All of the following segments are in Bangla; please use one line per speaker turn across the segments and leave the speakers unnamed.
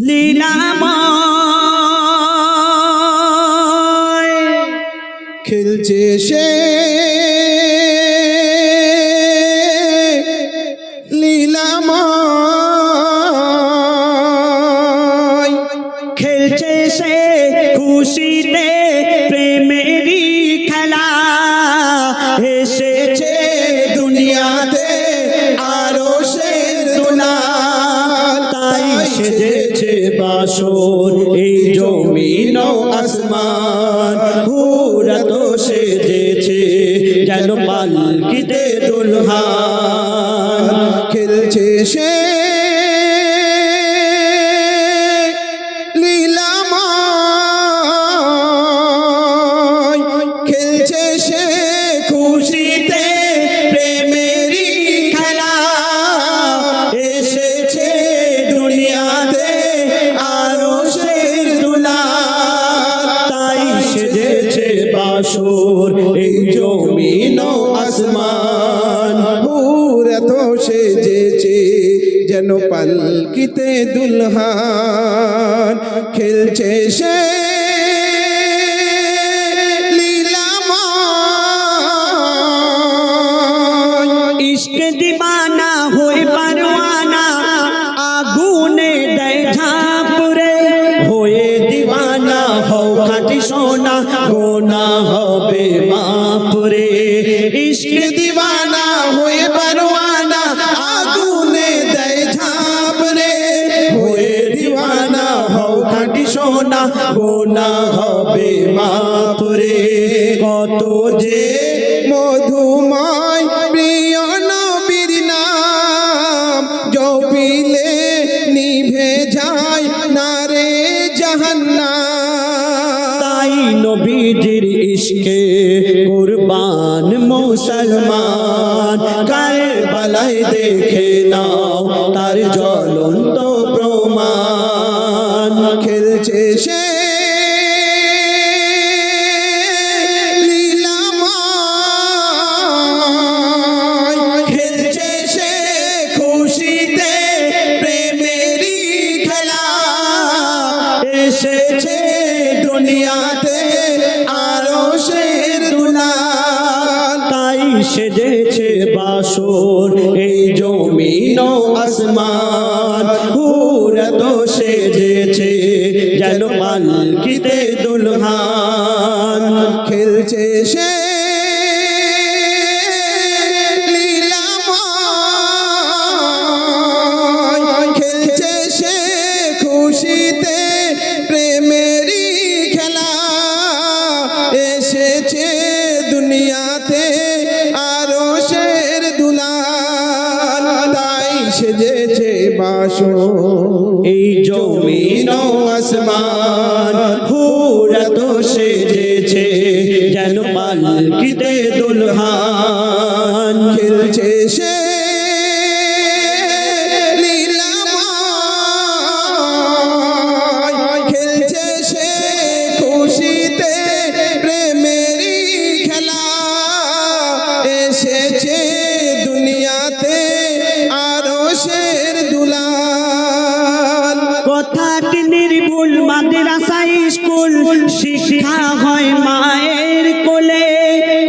লীলাময়
খেলছে সে লীলাময়,
খেলছে সে খুশিতে প্রেমেরই খেলা, এসেছে
দুনিয়াতে আরো সে দুলা,
তাই সেজেছে বাসর এই জমিন ও আসমান। হুরা তো সেজেছে যেন পালকিতে দুলহান।
খেলছে সে লীলাময়, খেলছে সে
খুশিতে প্রেমেরই খেলা, এসেছে দুনিয়াতে আরো সে দুলা, তাই সেজেছে বাসর এই জমিন ও আসমান।
হুরা তো সেজেছে যেন পালকিতে দুলহান। খেলছে সে লীলাময়,
ইশকে দিবানা হয়ে পারওয়ানা আগুনে দেয় ঝাঁপরে, হয়ে দিবানা হও খাঁটি সোনা গোনা হবে মাপরে। ইশকে
দিবানা হয়ে পারওয়ানা আগুনে দেয় ঝাঁপ রে, হয়ে দিওয়ানা হও খাঁটি সোনা গোনা হবে মাপরে।
কত যে
মধুময় প্রিয় নবীর নাম জপিলে নিভে যায় না রে জাহান্নাম।
তাই নবীজির ইশকে কুরবান মুসলমান, কারবালায় দেখে নাও তার জ্বলন্ত প্রমাণ।
খেলছে সে লীলাময়,
খেলছে সে খুশিতে প্রেমেরই খেলা, এসেছে দুনিয়াতে আরো শের দুলাল, তাই সেজেছে বাসর এই জমিন ও আসমান। হুরা তো সেজেছে যেন পালকিতে দুলহান।
খেলছে সে লীলাময়, খেলছে সে খুশিতে প্রেমেরই খেলা, এসেছে দুনিয়াতে আরো শের দুলাল, তাই সেজেছে বাসর
এই জমিন ও আসমান। হুরা তো সেজেছে যেন পালকিতে দুলহান।
খেলছে সে লীলাময়, খেলছে সে খুশিতে প্রেমেরই খেলা, এসেছে দুনিয়াতে আরো শের দুলাল।
কথাটি নির্ভুল মাদ্রাসা স্কুল, শিক্ষা হয় মায়ের কোলে।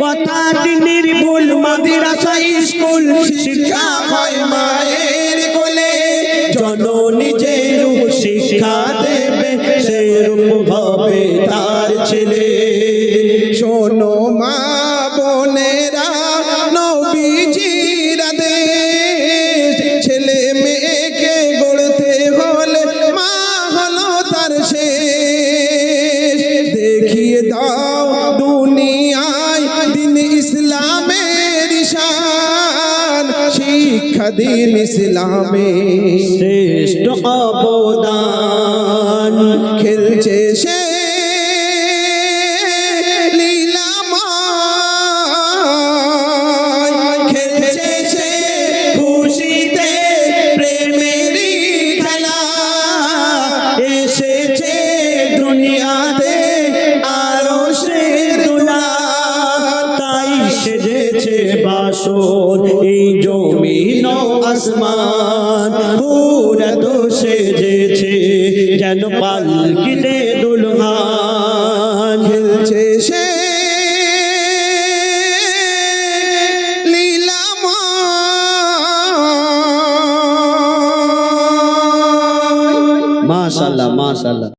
কথাটি নির্ভুল মাদ্রাসা স্কুল, শিক্ষা হয় মায়ের কোলে। জননী যে রূপ শিক্ষা দেবে সেরূপ হবে তার ছেলে।
শোনো মা বোনেরা নবীজির আদেশ, ছেলে মেয়েকে গড়তে হলে মা হলো তার শেষ। দেখিয়ে দাও দুনিয়ায় দিন ইসলামের শান, শিক্ষা দিন ইসলামে
শ্রেষ্ঠ অবদান।
খেলছে সে লীলাময়,
খেলছে সে খুশিতে প্রেমেরই খেলা, এসেছে দুনিয়াতে আরো সে দুলাল, তাই সেজেছে বাসর এই জমিন ও আসমান। হুরা তো সেজেছে যেন পালকিতে দুলহান
খেলছে সে লীলাময়।
মাশাআল্লাহ মাশাআল্লাহ।